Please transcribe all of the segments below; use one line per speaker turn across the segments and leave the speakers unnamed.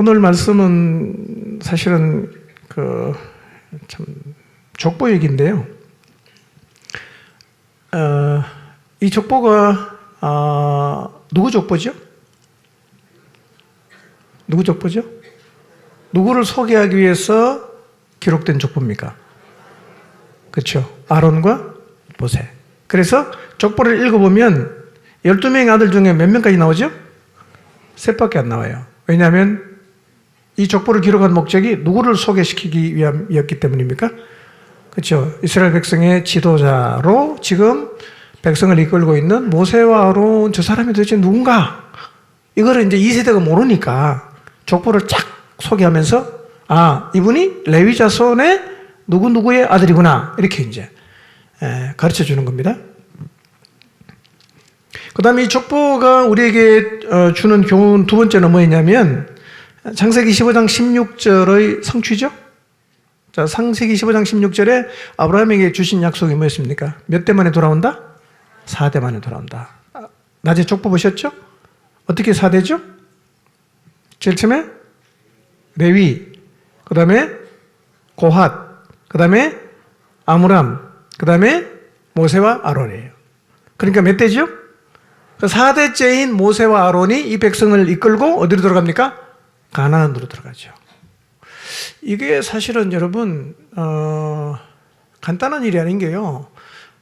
오늘 말씀은 사실은 참 족보 얘기인데요. 이 족보가 누구 족보죠? 누구 족보죠? 누구를 소개하기 위해서 기록된 족보입니까? 그렇죠. 아론과 모세. 그래서 족보를 읽어보면 12명의 아들 중에 몇 명까지 나오죠? 셋밖에 안 나와요. 왜냐하면 이 족보를 기록한 목적이 누구를 소개시키기 위함이었기 때문입니까? 그렇죠. 이스라엘 백성의 지도자로 지금 백성을 이끌고 있는 모세와 아론, 저 사람이 도대체 누군가? 이거를 이제 2세대가 모르니까 족보를 쫙 소개하면서 이분이 레위 자손의 누구누구의 아들이구나. 이렇게 이제 가르쳐 주는 겁니다. 그 다음에 이 족보가 우리에게 주는 교훈 두 번째는 뭐였냐면 창세기 15장 16절의 성취죠. 자, 창세기 15장 16절에 아브라함에게 주신 약속이 뭐였습니까? 몇 대 만에 돌아온다? 4대 만에 돌아온다. 낮에 족보 보셨죠? 어떻게 4대죠? 제일 처음에 레위, 그 다음에 고핫, 그 다음에 아므람, 그 다음에 모세와 아론이에요. 그러니까 몇 대죠? 4대째인 모세와 아론이 이 백성을 이끌고 어디로 들어갑니까? 가나안으로 들어가죠. 이게 사실은 여러분 간단한 일이 아닌 게요.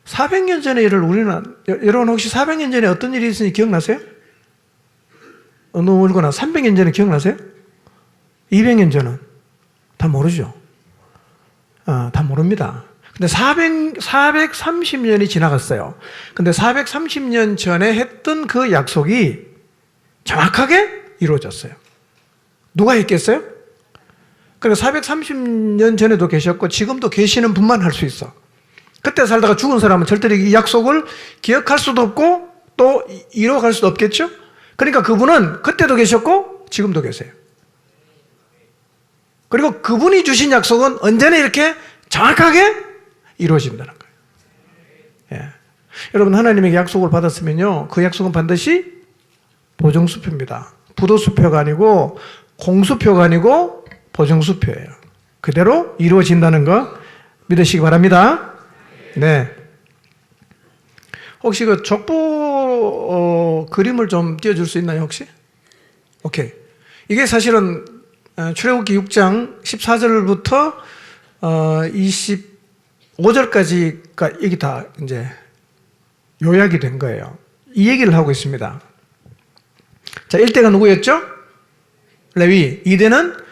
400년 전의 일을 여러분 혹시 400년 전에 어떤 일이 있었는지 기억나세요? 어느 울거나 300년 전에 기억나세요? 200년 전은 다 모르죠. 다 모릅니다. 근데 430년이 지나갔어요. 근데 430년 전에 했던 그 약속이 정확하게 이루어졌어요. 누가 했겠어요? 그러니까 430년 전에도 계셨고 지금도 계시는 분만 할 수 있어. 그때 살다가 죽은 사람은 절대로 이 약속을 기억할 수도 없고 또 이뤄갈 수도 없겠죠? 그러니까 그분은 그때도 계셨고 지금도 계세요. 그리고 그분이 주신 약속은 언제나 이렇게 정확하게 이루어진다는 거예요. 예. 여러분 하나님에게 약속을 받았으면요, 그 약속은 반드시 보증수표입니다. 부도수표가 아니고 공수표가 아니고 보증수표예요. 그대로 이루어진다는 거 믿으시기 바랍니다. 네. 혹시 그 족보 그림을 좀 띄워줄 수 있나요, 혹시? 오케이. 이게 사실은 출애굽기 6장 14절부터 25절까지가 여기 다 이제 요약이 된 거예요. 이 얘기를 하고 있습니다. 자, 1대가 누구였죠? 레위. 2대는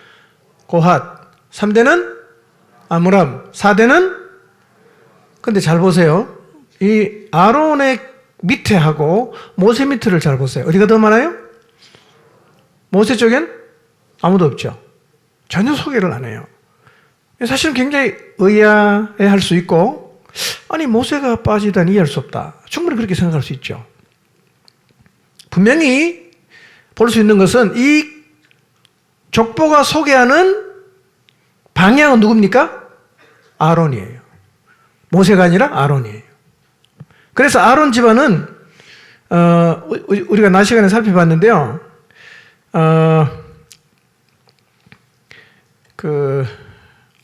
고핫. 3대는 아므람. 4대는 근데 잘 보세요. 이 아론의 밑에 하고 모세 밑을 잘 보세요. 어디가 더 많아요? 모세 쪽엔 아무도 없죠. 전혀 소개를 안 해요. 사실은 굉장히 의아해할 수 있고, 아니 모세가 빠지다니 이해할 수 없다. 충분히 그렇게 생각할 수 있죠. 분명히 볼 수 있는 것은 이 족보가 소개하는 방향은 누굽니까? 아론이에요. 모세가 아니라 아론이에요. 그래서 아론 집안은 우리가 낮 시간에 살펴봤는데요.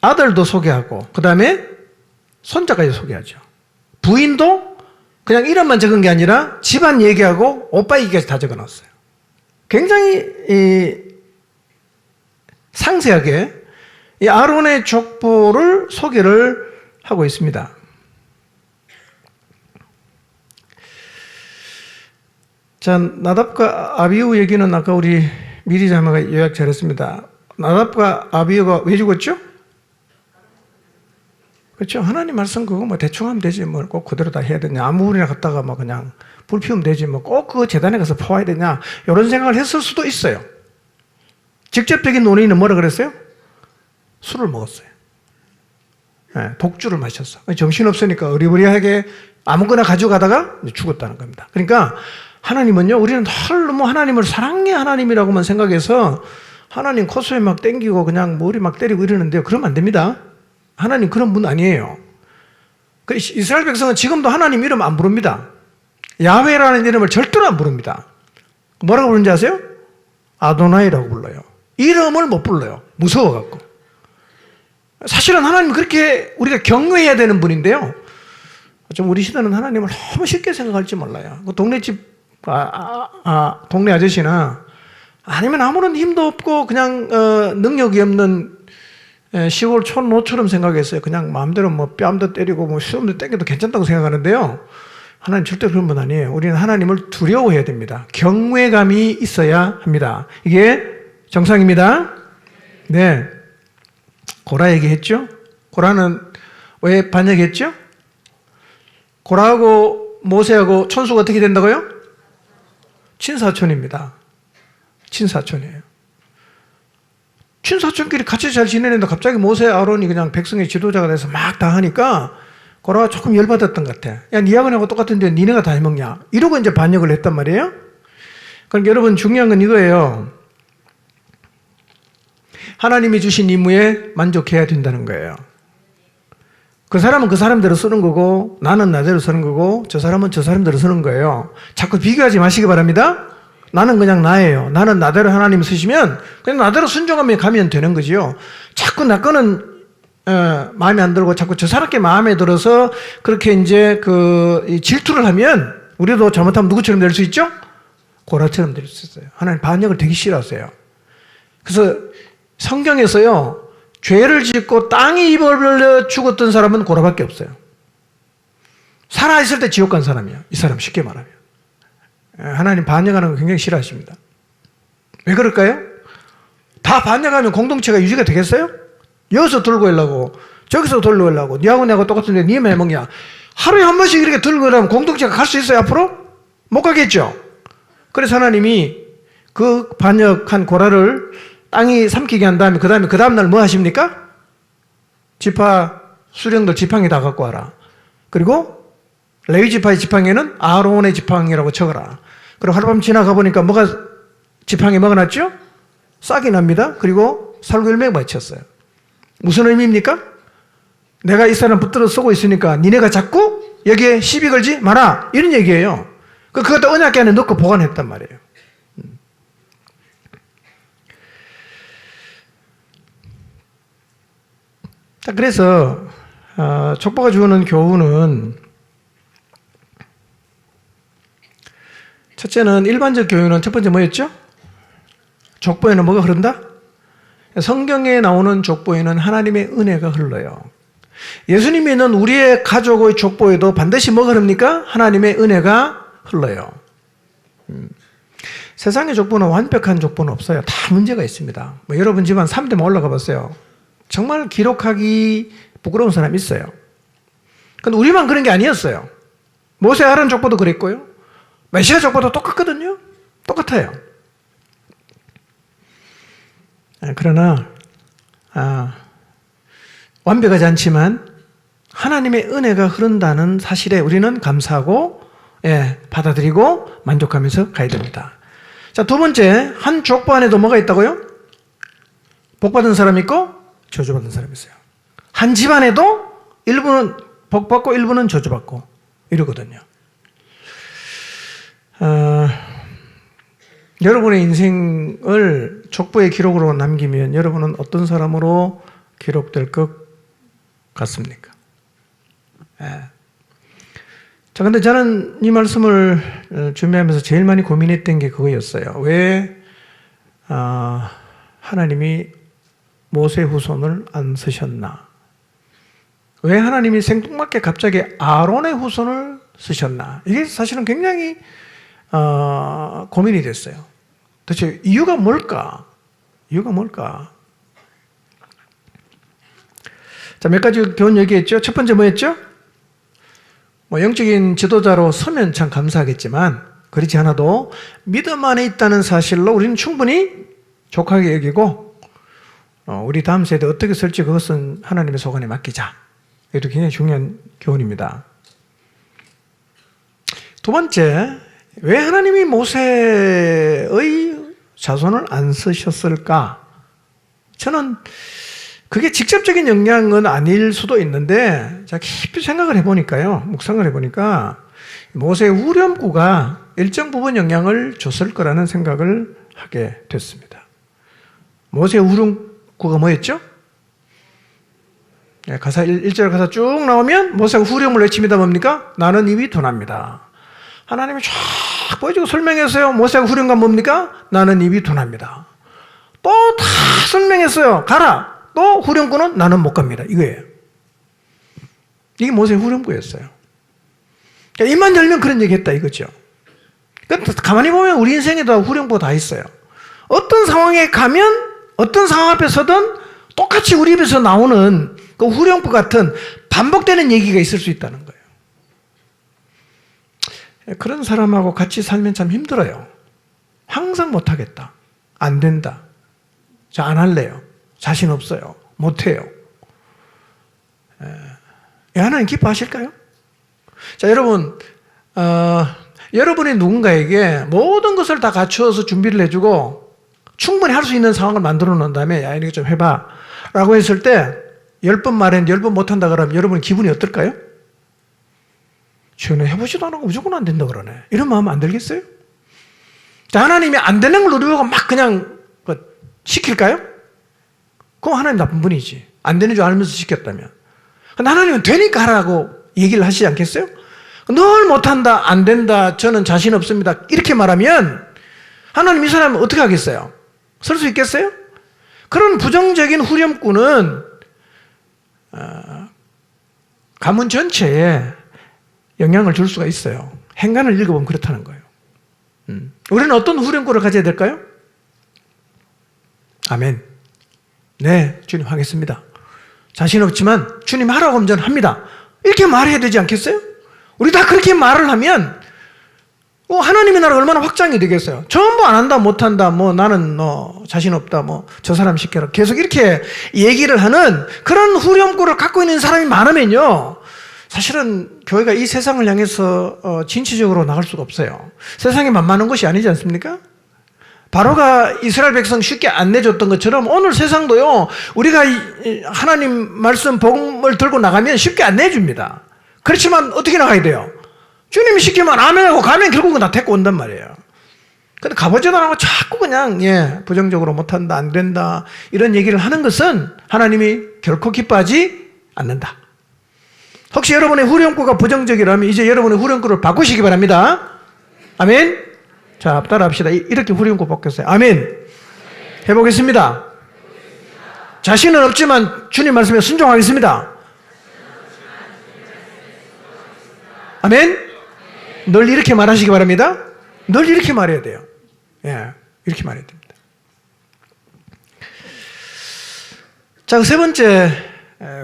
아들도 소개하고 그 다음에 손자까지 소개하죠. 부인도 그냥 이름만 적은 게 아니라 집안 얘기하고 오빠 얘기까지 다 적어놨어요. 굉장히 상세하게 이 아론의 족보를 소개를 하고 있습니다. 자, 나답과 아비후 얘기는 아까 우리 미리 자매가 요약 잘했습니다. 나답과 아비후가 왜 죽었죠? 그렇죠. 하나님 말씀 그거 뭐 대충 하면 되지 뭐 꼭 그대로 다 해야 되냐. 아무 물이나 갔다가 뭐 그냥 불 피우면 되지 뭐 꼭 그거 재단에 가서 퍼와야 되냐. 이런 생각을 했을 수도 있어요. 직접적인 논의는 뭐라 그랬어요? 술을 먹었어요. 네, 독주를 마셨어. 정신없으니까 어리버리하게 아무거나 가져가다가 죽었다는 겁니다. 그러니까 하나님은요, 우리는 너무 하나님을 사랑의 하나님이라고만 생각해서 하나님 코스에 막 땡기고 그냥 머리 막 때리고 이러는데요. 그러면 안 됩니다. 하나님 그런 분 아니에요. 이스라엘 백성은 지금도 하나님 이름 안 부릅니다. 야훼라는 이름을 절대로 안 부릅니다. 뭐라고 부르는지 아세요? 아도나이라고 불러요. 이름을 못 불러요. 무서워갖고. 사실은 하나님 그렇게 우리가 경외해야 되는 분인데요. 좀 우리 시대는 하나님을 너무 쉽게 생각할지 몰라요. 그 동네 아저씨나 아니면 아무런 힘도 없고 그냥 능력이 없는 시골 촌노처럼 생각했어요. 그냥 마음대로 뭐 뺨도 때리고 뭐 수염도 땡겨도 괜찮다고 생각하는데요. 하나님 절대 그런 분 아니에요. 우리는 하나님을 두려워해야 됩니다. 경외감이 있어야 합니다. 이게 정상입니다. 네. 고라 얘기했죠? 고라는 왜 반역했죠? 고라하고 모세하고 촌수가 어떻게 된다고요? 친사촌입니다. 친사촌이에요. 친사촌끼리 같이 잘 지내는데 갑자기 모세, 아론이 그냥 백성의 지도자가 돼서 막 다 하니까 고라가 조금 열받았던 것 같아. 야, 니 야근하고 똑같은데 니네가 다 해먹냐? 이러고 이제 반역을 했단 말이에요. 그러니까 여러분 중요한 건 이거예요. 하나님이 주신 임무에 만족해야 된다는 거예요. 그 사람은 그 사람대로 쓰는 거고 나는 나대로 쓰는 거고 저 사람은 저 사람대로 쓰는 거예요. 자꾸 비교하지 마시기 바랍니다. 나는 그냥 나예요. 나는 나대로 하나님 쓰시면 그냥 나대로 순종하면 가면 되는 거지요. 자꾸 나 거는 마음에 안 들고 자꾸 저 사람께 마음에 들어서 그렇게 이제 질투를 하면 우리도 잘못하면 누구처럼 될 수 있죠? 고라처럼 될 수 있어요. 하나님 반역을 되게 싫어하세요. 그래서 성경에서요, 죄를 짓고 땅에 입을 벌려 죽었던 사람은 고라밖에 없어요. 살아있을 때 지옥 간 사람이야. 이 사람 쉽게 말하면. 하나님 반역하는 거 굉장히 싫어하십니다. 왜 그럴까요? 다 반역하면 공동체가 유지가 되겠어요? 여기서 들고 오려고 저기서 들고 오려고 니하고 내가 똑같은데 니만 해먹냐? 하루에 한 번씩 이렇게 들고 오려면 공동체가 갈 수 있어요 앞으로? 못 가겠죠? 그래서 하나님이 그 반역한 고라를 땅이 삼키게 한 다음에 그 다음날 뭐 하십니까? 지파 수령들 지팡이 다 갖고 와라. 그리고 레위 지파의 지팡이는 아론의 지팡이라고 적어라. 그리고 하룻밤 지나가 보니까 뭐가 지팡이 먹어놨죠? 싹이 납니다. 그리고 살구열매가 맺혔어요. 무슨 의미입니까? 내가 이 사람 붙들어 쓰고 있으니까 니네가 자꾸 여기에 시비 걸지 마라. 이런 얘기예요. 그것도 언약궤 안에 넣고 보관했단 말이에요. 자, 그래서 족보가 주는 교훈은 첫째는 일반적 교훈은 첫 번째 뭐였죠? 족보에는 뭐가 흐른다? 성경에 나오는 족보에는 하나님의 은혜가 흘러요. 예수님이 있는 우리의 가족의 족보에도 반드시 뭐가 흐릅니까? 하나님의 은혜가 흘러요. 세상의 족보는 완벽한 족보는 없어요. 다 문제가 있습니다. 뭐 여러분 집안 3대만 올라가 봤어요. 정말 기록하기 부끄러운 사람이 있어요. 근데 우리만 그런 게 아니었어요. 모세 아론 족보도 그랬고요. 메시아 족보도 똑같거든요. 똑같아요. 그러나 완벽하지 않지만 하나님의 은혜가 흐른다는 사실에 우리는 감사하고 받아들이고 만족하면서 가야 됩니다. 자, 두 번째, 한 족보 안에도 뭐가 있다고요? 복받은 사람이 있고 저주받은 사람이 있어요. 한 집안에도 일부는 복받고 일부는 저주받고 이러거든요. 여러분의 인생을 족보의 기록으로 남기면 여러분은 어떤 사람으로 기록될 것 같습니까? 자, 근데 저는 이 말씀을 준비하면서 제일 많이 고민했던 게 그거였어요. 왜 하나님이 모세 후손을 안 쓰셨나? 왜 하나님이 생뚱맞게 갑자기 아론의 후손을 쓰셨나? 이게 사실은 굉장히 고민이 됐어요. 도대체 이유가 뭘까? 이유가 뭘까? 자, 몇 가지 교훈 얘기했죠. 첫 번째 뭐였죠? 영적인 지도자로 서면 참 감사하겠지만 그렇지 않아도 믿음 안에 있다는 사실로 우리는 충분히 족하게 여기고 우리 다음 세대 어떻게 쓸지 그것은 하나님의 소관에 맡기자. 이것도 굉장히 중요한 교훈입니다. 두 번째, 왜 하나님이 모세의 자손을 안 쓰셨을까? 저는 그게 직접적인 영향은 아닐 수도 있는데 제가 깊이 생각을 해보니까요. 묵상을 해보니까 모세의 후렴구가 일정 부분 영향을 줬을 거라는 생각을 하게 됐습니다. 모세의 후렴구가 뭐였죠? 가사 1절 가사 쭉 나오면 모세가 후렴을 외칩니다. 뭡니까? 나는 입이 둔합니다. 하나님이 쫙 보여주고 설명했어요. 모세가 후렴가 뭡니까? 나는 입이 둔합니다. 또 다 설명했어요. 가라. 또 후렴구는 나는 못 갑니다. 이거예요. 이게 모세의 후렴구였어요. 그러니까 입만 열면 그런 얘기 했다 이거죠. 그러니까 가만히 보면 우리 인생에도 후렴구가 다 있어요. 어떤 상황에 가면 어떤 상황 앞에 서든 똑같이 우리 입에서 나오는 그 후렴구 같은 반복되는 얘기가 있을 수 있다는 거예요. 그런 사람하고 같이 살면 참 힘들어요. 항상 못하겠다. 안 된다. 저 안 할래요. 자신 없어요. 못해요. 하나님 기뻐하실까요? 자, 여러분, 여러분이 누군가에게 모든 것을 다 갖추어서 준비를 해주고 충분히 할 수 있는 상황을 만들어 놓은 다음에 야, 이거 좀 해봐. 라고 했을 때 10번 말했는데 10번 못한다 그러면 여러분 기분이 어떨까요? 최근에 해보지도 않고 무조건 안 된다 그러네. 이런 마음 안 들겠어요? 자, 하나님이 안 되는 걸 우리보고 막 그냥 시킬까요? 그럼 하나님 나쁜 분이지. 안 되는 줄 알면서 시켰다면. 근데 하나님은 되니까 하라고 얘기를 하시지 않겠어요? 늘 못한다, 안 된다, 저는 자신 없습니다. 이렇게 말하면 하나님 이 사람은 어떻게 하겠어요? 설 수 있겠어요? 그런 부정적인 후렴구는 가문 전체에 영향을 줄 수가 있어요. 행간을 읽어보면 그렇다는 거예요. 우리는 어떤 후렴구를 가져야 될까요? 아멘. 네, 주님 하겠습니다. 자신 없지만 주님 하라고 하면 저는 합니다. 이렇게 말해야 되지 않겠어요? 우리 다 그렇게 말을 하면 하나님의 나라가 얼마나 확장이 되겠어요? 전부 안 한다, 못한다, 나는 자신 없다, 저 사람 시켜라. 계속 이렇게 얘기를 하는 그런 후렴구를 갖고 있는 사람이 많으면요. 사실은 교회가 이 세상을 향해서 진취적으로 나갈 수가 없어요. 세상이 만만한 것이 아니지 않습니까? 바로가 이스라엘 백성 쉽게 안 내줬던 것처럼 오늘 세상도요. 우리가 하나님 말씀 복음을 들고 나가면 쉽게 안 내줍니다. 그렇지만 어떻게 나가야 돼요? 주님이 시키면 아멘하고 가면 결국은 다 데리고 온단 말이에요. 근데 가보지도 않고 자꾸 그냥 부정적으로 못한다, 안 된다 이런 얘기를 하는 것은 하나님이 결코 기뻐하지 않는다. 혹시 여러분의 후렴구가 부정적이라면 이제 여러분의 후렴구를 바꾸시기 바랍니다. 아멘. 자, 따라합시다. 이렇게 후렴구 바뀌었어요. 아멘. 해보겠습니다. 자신은 없지만 주님 말씀에 순종하겠습니다. 아멘. 늘 이렇게 말하시기 바랍니다. 늘 이렇게 말해야 돼요. 이렇게 말해야 됩니다. 자, 세 번째,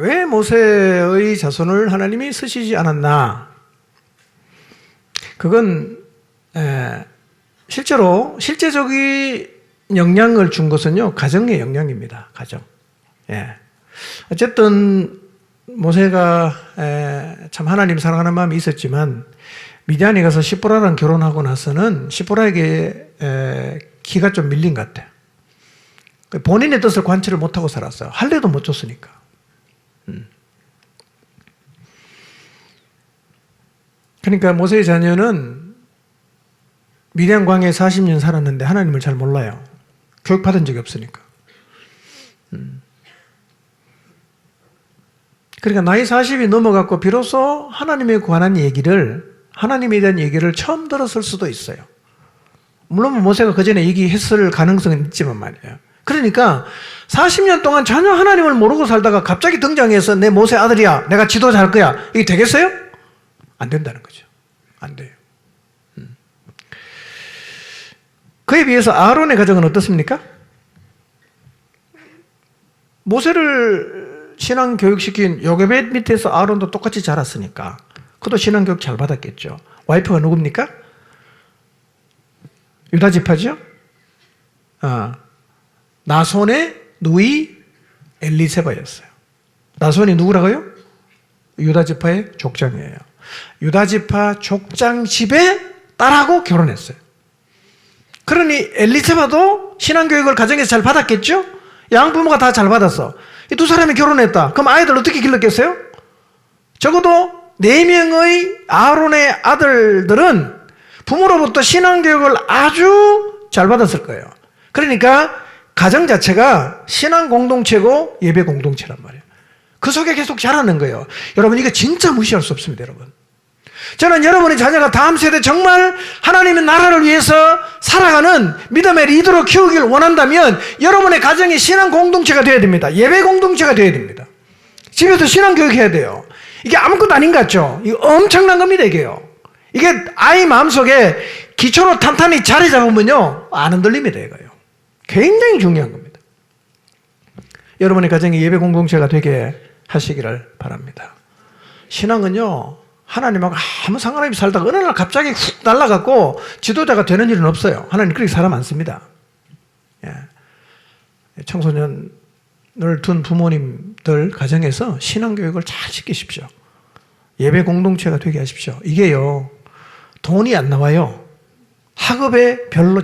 왜 모세의 자손을 하나님이 쓰시지 않았나? 그건 실제적인 영향을 준 것은요, 가정의 영향입니다. 가정. 어쨌든 모세가 참 하나님 사랑하는 마음이 있었지만 미디안에 가서 시보라랑 결혼하고 나서는 시보라에게 기가 좀 밀린 것 같아요. 본인의 뜻을 관철을 못하고 살았어요. 할례도 못 줬으니까. 그러니까 모세의 자녀는 미디안 광야에 40년 살았는데 하나님을 잘 몰라요. 교육받은 적이 없으니까. 그러니까 나이 40이 넘어갔고 비로소 하나님에 관한 얘기를, 하나님에 대한 얘기를 처음 들었을 수도 있어요. 물론 모세가 그 전에 얘기했을 가능성은 있지만 말이에요. 그러니까 40년 동안 전혀 하나님을 모르고 살다가 갑자기 등장해서 내 모세 아들이야, 내가 지도자 할 거야, 이게 되겠어요? 안 된다는 거죠. 안 돼요. 그에 비해서 아론의 가정은 어떻습니까? 모세를 신앙교육시킨 요게벳 밑에서 아론도 똑같이 자랐으니까 그도 신앙교육 잘 받았겠죠. 와이프가 누굽니까? 유다 지파죠? 나손의 누이 엘리세바였어요. 나손이 누구라고요? 유다 지파의 족장이에요. 유다 지파 족장 집에 딸하고 결혼했어요. 그러니 엘리세바도 신앙교육을 가정에서 잘 받았겠죠? 양부모가 다 잘 받았어. 이 두 사람이 결혼했다. 그럼 아이들 어떻게 길렀겠어요? 적어도 4명의 아론의 아들들은 부모로부터 신앙교육을 아주 잘 받았을 거예요. 그러니까 가정 자체가 신앙 공동체고 예배 공동체란 말이에요. 그 속에 계속 자라는 거예요. 여러분, 이거 진짜 무시할 수 없습니다, 여러분. 저는 여러분의 자녀가 다음 세대 정말 하나님의 나라를 위해서 살아가는 믿음의 리더로 키우길 원한다면 여러분의 가정이 신앙 공동체가 되어야 됩니다. 예배 공동체가 되어야 됩니다. 집에서 신앙 교육해야 돼요. 이게 아무것도 아닌 것 같죠? 이거 엄청난 겁니다, 이게요. 이게 아이 마음속에 기초로 탄탄히 자리 잡으면요, 안 흔들립니다, 이거요. 굉장히 중요한 겁니다. 여러분의 가정이 예배 공동체가 되게 하시기를 바랍니다. 신앙은요, 하나님하고 아무 상관없이 살다가 어느 날 갑자기 훅 날아갔고 지도자가 되는 일은 없어요. 하나님 그렇게 사람 많습니다. 예. 청소년을 둔 부모님들 가정에서 신앙교육을 잘 시키십시오. 예배 공동체가 되게 하십시오. 이게요, 돈이 안 나와요. 학업에 별로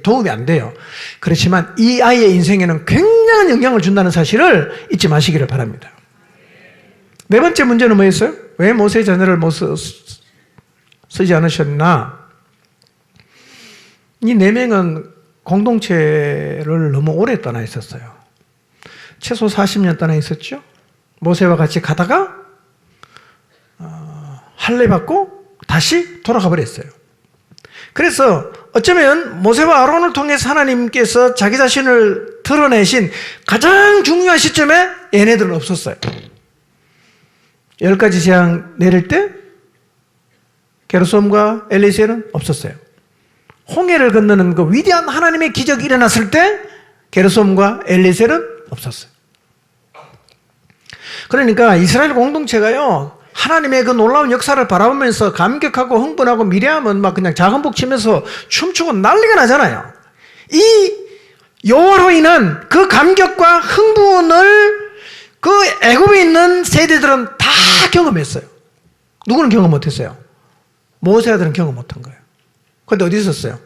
도움이 안 돼요. 그렇지만 이 아이의 인생에는 굉장한 영향을 준다는 사실을 잊지 마시기를 바랍니다. 네 번째 문제는 뭐였어요? 왜 모세의 자녀를 못 쓰지 않으셨나? 이 네 명은 공동체를 너무 오래 떠나 있었어요. 최소 40년 떠나 있었죠. 모세와 같이 가다가 할례 받고 다시 돌아가 버렸어요. 그래서 어쩌면 모세와 아론을 통해서 하나님께서 자기 자신을 드러내신 가장 중요한 시점에 얘네들은 없었어요. 10가지 재앙 내릴 때 게르솜과 엘리세는 없었어요. 홍해를 건너는 그 위대한 하나님의 기적이 일어났을 때 게르솜과 엘리세는 없었어요. 그러니까 이스라엘 공동체가요, 하나님의 그 놀라운 역사를 바라보면서 감격하고 흥분하고 미래하면 막 그냥 작은복 치면서 춤추고 난리가 나잖아요. 이 여호와로 인한 그 감격과 흥분을 그 애굽에 있는 세대들은 다 경험했어요. 누구는 경험 못했어요? 모세 아들은 경험 못한 거예요. 그런데 어디 있었어요?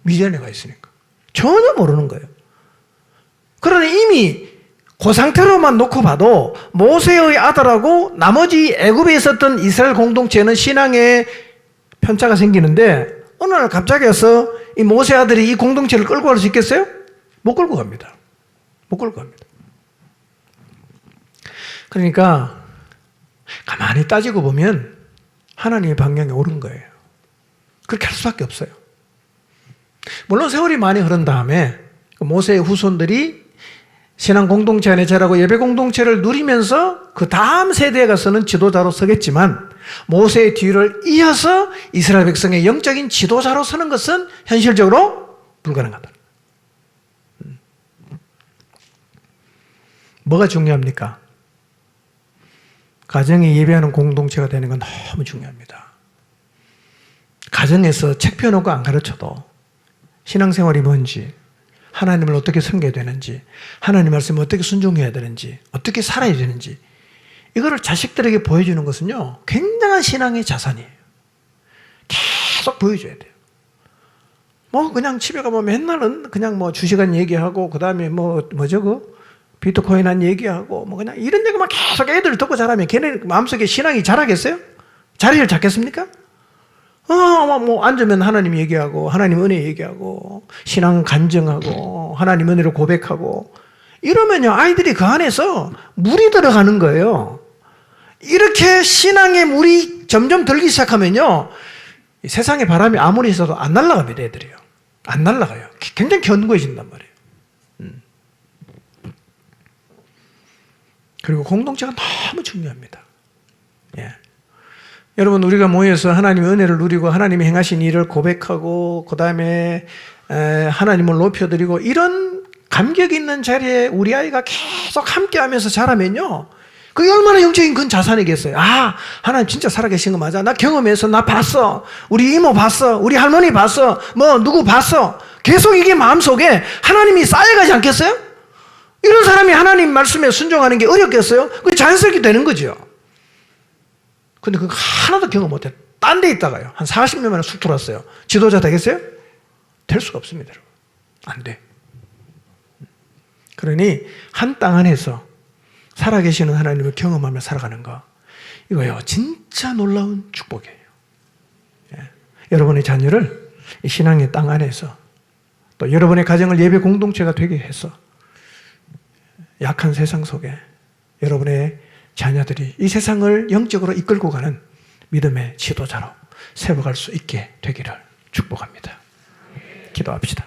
미디안에 가 있으니까. 전혀 모르는 거예요. 그러니 이미 그 상태로만 놓고 봐도 모세의 아들하고 나머지 애굽에 있었던 이스라엘 공동체는 신앙에 편차가 생기는데 어느 날 갑자기 와서 이 모세 아들이 이 공동체를 끌고 갈 수 있겠어요? 못 끌고 갑니다. 못 끌고 갑니다. 그러니까 가만히 따지고 보면 하나님의 방향이 옳은 거예요. 그렇게 할 수밖에 없어요. 물론 세월이 많이 흐른 다음에 모세의 후손들이 신앙 공동체 안에 자라고 예배 공동체를 누리면서 그 다음 세대에 가서는 지도자로 서겠지만 모세의 뒤를 이어서 이스라엘 백성의 영적인 지도자로 서는 것은 현실적으로 불가능하다. 뭐가 중요합니까? 가정에 예배하는 공동체가 되는 건 너무 중요합니다. 가정에서 책 펴놓고 안 가르쳐도 신앙생활이 뭔지, 하나님을 어떻게 섬겨야 되는지, 하나님 말씀을 어떻게 순종해야 되는지, 어떻게 살아야 되는지, 이거를 자식들에게 보여주는 것은요, 굉장한 신앙의 자산이에요. 계속 보여줘야 돼요. 그냥 집에 가보면 맨날은 그냥 주식한 얘기하고, 그 다음에 비트코인 한 얘기하고, 그냥 이런 얘기만 계속 애들 듣고 자라면 걔네 마음속에 신앙이 자라겠어요? 자리를 잡겠습니까? 앉으면 하나님 얘기하고, 하나님 은혜 얘기하고, 신앙 간증하고, 하나님 은혜를 고백하고, 이러면요, 아이들이 그 안에서 물이 들어가는 거예요. 이렇게 신앙의 물이 점점 들기 시작하면요, 세상의 바람이 아무리 있어도 안 날아갑니다, 애들이요. 안 날아가요. 굉장히 견고해진단 말이에요. 그리고 공동체가 너무 중요합니다. 예. 여러분, 우리가 모여서 하나님의 은혜를 누리고 하나님이 행하신 일을 고백하고 그 다음에 하나님을 높여드리고 이런 감격 있는 자리에 우리 아이가 계속 함께하면서 자라면요, 그게 얼마나 영적인 큰 자산이겠어요. 하나님 진짜 살아계신 거 맞아. 나 경험해서 나 봤어. 우리 이모 봤어. 우리 할머니 봤어. 누구 봤어. 계속 이게 마음속에 하나님이 쌓여가지 않겠어요? 이런 사람이 하나님 말씀에 순종하는 게 어렵겠어요? 그게 자연스럽게 되는 거죠. 근데 그거 하나도 경험 못해. 딴 데 있다가요, 한 40년 만에 쑥 들어왔어요. 지도자 되겠어요? 될 수가 없습니다, 여러분. 안 돼. 그러니 한 땅 안에서 살아계시는 하나님을 경험하며 살아가는 거, 이거요, 진짜 놀라운 축복이에요. 예. 여러분의 자녀를 이 신앙의 땅 안에서 또 여러분의 가정을 예배 공동체가 되게 해서 약한 세상 속에 여러분의 자녀들이 이 세상을 영적으로 이끌고 가는 믿음의 지도자로 세워갈 수 있게 되기를 축복합니다. 기도합시다.